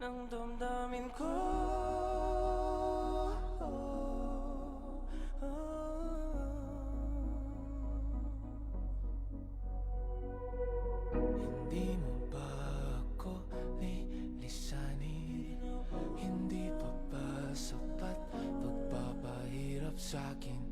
ng damdamin ko. Hindi mo ba ako lilisanin? Hindi pa ba sapat pagpapahirap sa'kin?